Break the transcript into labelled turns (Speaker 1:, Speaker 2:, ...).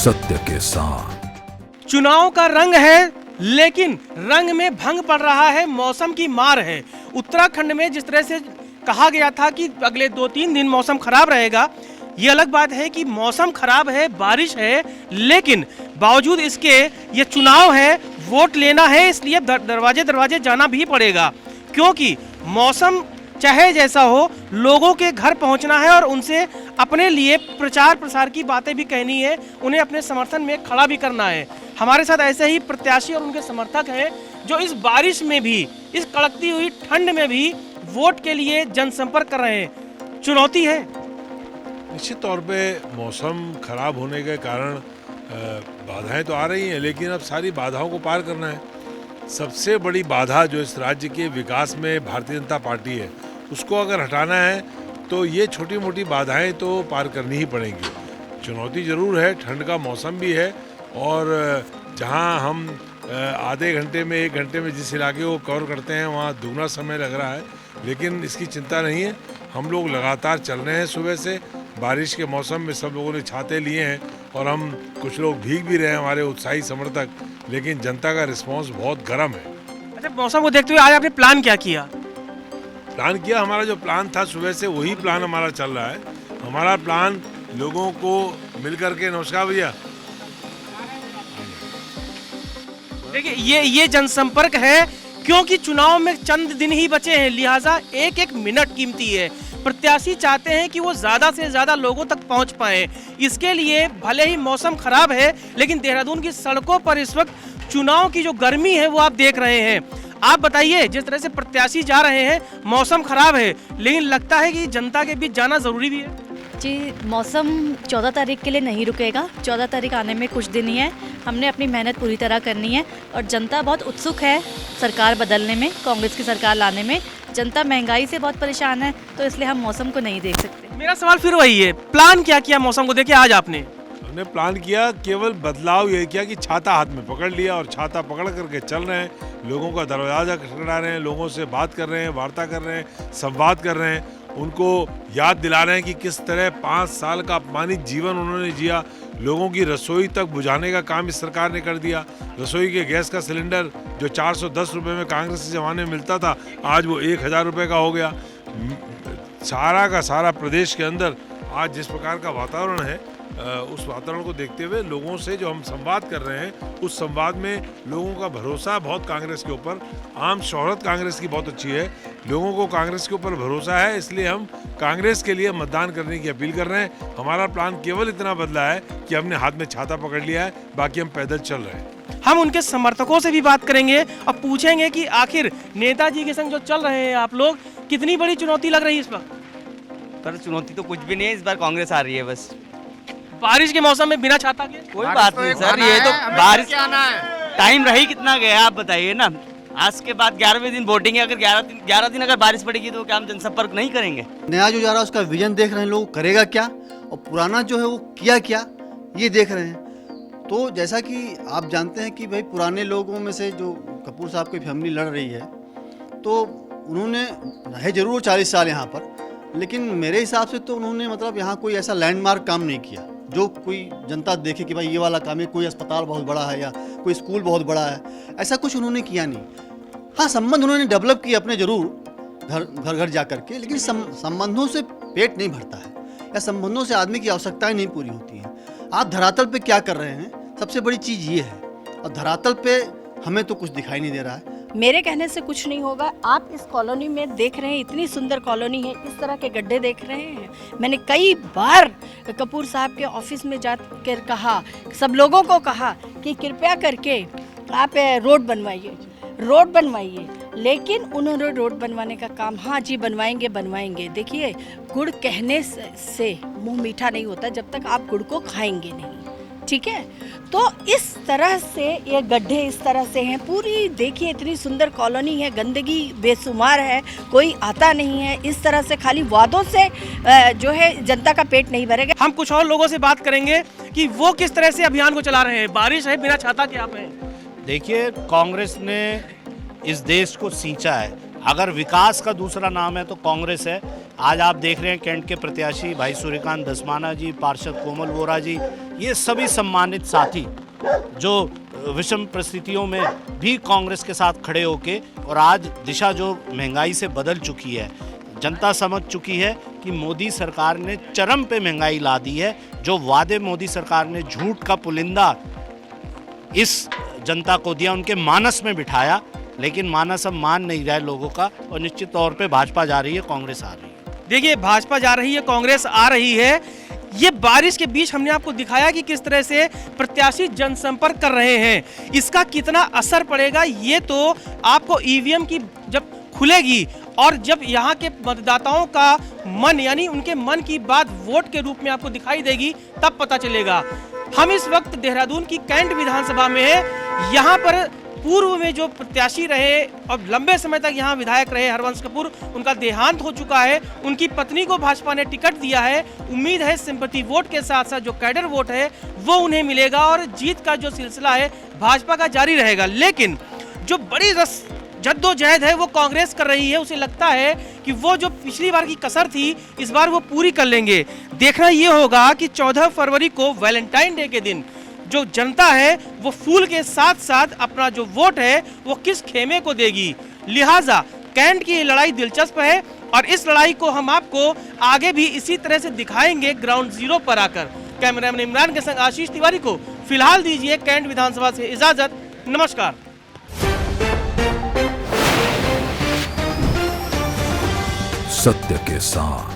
Speaker 1: सत्य के साथ।
Speaker 2: चुनाव का रंग है, लेकिन रंग में भंग पड़ रहा है, मौसम की मार है। उत्तराखंड में जिस तरह से कहा गया था कि अगले 2-3 दिन मौसम खराब रहेगा, ये अलग बात है कि मौसम खराब है, बारिश है, लेकिन बावजूद इसके ये चुनाव है, वोट लेना है, इसलिए दरवाजे दरवाजे जाना भी पड़ेगा, क्योंकि मौसम चाहे जैसा हो, लोगों के घर पहुंचना है और उनसे अपने लिए प्रचार प्रसार की बातें भी कहनी है, उन्हें अपने समर्थन में खड़ा भी करना है। हमारे साथ ऐसे ही प्रत्याशी और उनके समर्थक हैं जो इस बारिश में भी, इस कड़कती हुई ठंड में भी वोट के लिए जनसंपर्क कर रहे हैं। चुनौती है
Speaker 3: निश्चित तौर पे, मौसम खराब होने के कारण बाधाएं तो आ रही हैं, लेकिन अब सारी बाधाओं को पार करना है। सबसे बड़ी बाधा जो इस राज्य के विकास में भारतीय जनता पार्टी है, उसको अगर हटाना है तो ये छोटी मोटी बाधाएं तो पार करनी ही पड़ेंगी। चुनौती ज़रूर है, ठंड का मौसम भी है, और जहां हम आधे घंटे में 1 घंटे में जिस इलाके को कवर करते हैं वहां दुगना समय लग रहा है, लेकिन इसकी चिंता नहीं है। हम लोग लगातार चल रहे हैं सुबह से। बारिश के मौसम में सब लोगों ने छाते लिए हैं और हम कुछ लोग भीग भी रहे हैं, हमारे उत्साही समर्थक, लेकिन जनता का रिस्पांस बहुत गर्म है।
Speaker 2: अच्छा, मौसम को देखते हुए आज आपने प्लान क्या किया?
Speaker 3: हमारा जो प्लान था सुबह से, वही प्लान हमारा चल रहा है। हमारा प्लान लोगों को मिल करके, नमस्कार भैया,
Speaker 2: देखिए ये जनसंपर्क है, क्योंकि चुनाव में चंद दिन ही बचे हैं, लिहाजा एक एक मिनट कीमती है। प्रत्याशी चाहते हैं कि वो ज़्यादा से ज़्यादा लोगों तक पहुंच पाए। इसके लिए भले ही मौसम खराब है, लेकिन देहरादून की सड़कों पर इस वक्त चुनाव की जो गर्मी है वो आप देख रहे हैं। आप बताइए, जिस तरह से प्रत्याशी जा रहे हैं, मौसम खराब है, लेकिन लगता है कि जनता के बीच जाना ज़रूरी भी है।
Speaker 4: जी, मौसम 14 तारीख के लिए नहीं रुकेगा। 14 तारीख आने में कुछ दिन ही है। हमने अपनी मेहनत पूरी तरह करनी है और जनता बहुत उत्सुक है सरकार बदलने में, कांग्रेस की सरकार लाने में। जनता महंगाई से बहुत परेशान है, तो इसलिए हम मौसम को नहीं देख सकते।
Speaker 2: मेरा सवाल फिर वही है, प्लान क्या किया मौसम को देखे आज आपने?
Speaker 3: हमने प्लान किया, केवल बदलाव ये किया कि छाता हाथ में पकड़ लिया और छाता पकड़ करके चल रहे हैं, लोगों का दरवाजा खटखटा रहे हैं, लोगों से बात कर रहे हैं, वार्ता कर रहे हैं, संवाद कर रहे हैं, उनको याद दिला रहे हैं कि किस तरह 5 साल का अपमानित जीवन उन्होंने जिया। लोगों की रसोई तक बुझाने का काम इस सरकार ने कर दिया। रसोई के गैस का सिलेंडर जो 410 रुपये में कांग्रेस के ज़माने में मिलता था, आज वो 1000 रुपये का हो गया। सारा का सारा प्रदेश के अंदर आज जिस प्रकार का वातावरण है, उस वातावरण को देखते हुए लोगों से जो हम संवाद कर रहे हैं, उस संवाद में लोगों का भरोसा बहुत कांग्रेस के ऊपर, आम शोहरत कांग्रेस की बहुत अच्छी है, लोगों को कांग्रेस के ऊपर भरोसा है, इसलिए हम कांग्रेस के लिए मतदान करने की अपील कर रहे हैं। हमारा प्लान केवल इतना बदला है कि हमने हाथ में छाता पकड़ लिया है, बाकी हम पैदल चल रहे हैं।
Speaker 2: हम उनके समर्थकों से भी बात करेंगे और पूछेंगे कि आखिर नेताजी के संग जो चल रहे हैं आप लोग, कितनी बड़ी चुनौती लग रही है इस वक्त?
Speaker 5: पर चुनौती तो कुछ भी नहीं है, इस बार कांग्रेस आ रही है। बस
Speaker 2: बारिश के मौसम में बिना छाता के
Speaker 5: कोई बात नहीं सर, ये तो बारिश टाइम रही कितना गया आप बताइए ना। आज के बाद 11वें दिन वोटिंग है, अगर 11 दिन अगर बारिश पड़ेगी तो क्या हम जनसंपर्क नहीं करेंगे?
Speaker 6: नया जो जा रहा है उसका विजन देख रहे हैं लोग, करेगा क्या, और पुराना जो है वो किया क्या, ये देख रहे हैं। तो जैसा कि आप जानते हैं कि भाई पुराने लोगों में से जो कपूर साहब की फैमिली लड़ रही है, तो उन्होंने रहे जरूर 40 साल यहाँ पर, लेकिन मेरे हिसाब से तो उन्होंने मतलब यहाँ कोई ऐसा लैंडमार्क काम नहीं किया जो कोई जनता देखे कि भाई ये वाला काम है, कोई अस्पताल बहुत बड़ा है या कोई स्कूल बहुत बड़ा है, ऐसा कुछ उन्होंने किया नहीं। हाँ, संबंध उन्होंने डेवलप किए अपने जरूर घर घर जा करके, लेकिन संबंधों से पेट नहीं भरता है या संबंधों से आदमी की आवश्यकताएं नहीं पूरी होती हैं। आप धरातल पे क्या कर रहे हैं, सबसे बड़ी चीज़ ये है, और धरातल पे हमें तो कुछ दिखाई नहीं दे रहा है।
Speaker 4: मेरे कहने से कुछ नहीं होगा। आप इस कॉलोनी में देख रहे हैं, इतनी सुंदर कॉलोनी है, इस तरह के गड्ढे देख रहे हैं। मैंने कई बार कपूर साहब के ऑफिस में जाकर कहा, सब लोगों को कहा कि कृपया करके आप रोड बनवाइए, लेकिन उन्होंने रोड बनवाने का काम, हाँ जी बनवाएंगे। देखिए, गुड़ कहने से मुंह मीठा नहीं होता जब तक आप गुड़ को खाएंगे नहीं, ठीक है? तो इस तरह से ये गड्ढे इस तरह से हैं पूरी। देखिए, इतनी सुंदर कॉलोनी है, गंदगी बेशुमार है, कोई आता नहीं है। इस तरह से खाली वादों से जो है जनता का पेट नहीं भरेगा।
Speaker 2: हम कुछ और लोगों से बात करेंगे कि वो किस तरह से अभियान को चला रहे हैं। बारिश है, बिना छाता के आप हैं।
Speaker 7: देखिए, कांग्रेस ने इस देश को सींचा है। अगर विकास का दूसरा नाम है तो कांग्रेस है, आज आप देख रहे हैं कैंट के प्रत्याशी भाई सूर्यकांत धस्माना जी, पार्षद कोमल वोरा जी, ये सभी सम्मानित साथी जो विषम परिस्थितियों में भी कांग्रेस के साथ खड़े होके, और आज दिशा जो महंगाई से बदल चुकी है, जनता समझ चुकी है कि मोदी सरकार ने चरम पे महंगाई ला दी है। जो वादे मोदी सरकार ने झूठ का पुलिंदा इस जनता को दिया, उनके मानस में बिठाया, लेकिन मानस अब मान नहीं रहा है लोगों का, और निश्चित तौर पे भाजपा जा रही है, कांग्रेस आ रही है।
Speaker 2: देखिए, भाजपा जा रही है, कांग्रेस आ रही है। ये बारिश के बीच हमने आपको दिखाया कि किस तरह से प्रत्याशी जनसंपर्क कर रहे हैं। इसका कितना असर पड़ेगा ये तो आपको ईवीएम की जब खुलेगी और जब यहाँ के मतदाताओं का मन, यानी उनके मन की बात वोट के रूप में आपको दिखाई देगी, तब पता चलेगा। हम इस वक्त देहरादून की कैंट विधानसभा में है। यहाँ पर पूर्व में जो प्रत्याशी रहे और लंबे समय तक यहाँ विधायक रहे हरवंश कपूर, उनका देहांत हो चुका है। उनकी पत्नी को भाजपा ने टिकट दिया है। उम्मीद है सिंपैथी वोट के साथ साथ जो कैडर वोट है वो उन्हें मिलेगा और जीत का जो सिलसिला है भाजपा का जारी रहेगा। लेकिन जो बड़ी जद्दोजहद है वो कांग्रेस कर रही है। उसे लगता है कि वो जो पिछली बार की कसर थी इस बार वो पूरी कर लेंगे। देखना ये होगा कि 14 फरवरी को वैलेंटाइन डे के दिन जो जनता है वो फूल के साथ साथ अपना जो वोट है वो किस खेमे को देगी। लिहाजा कैंट की ये लड़ाई दिलचस्प है और इस लड़ाई को हम आपको आगे भी इसी तरह से दिखाएंगे ग्राउंड जीरो पर आकर। कैमरामैन इमरान के संग आशीष तिवारी को फिलहाल दीजिए कैंट विधानसभा से इजाजत। नमस्कार।
Speaker 1: सत्य के साथ।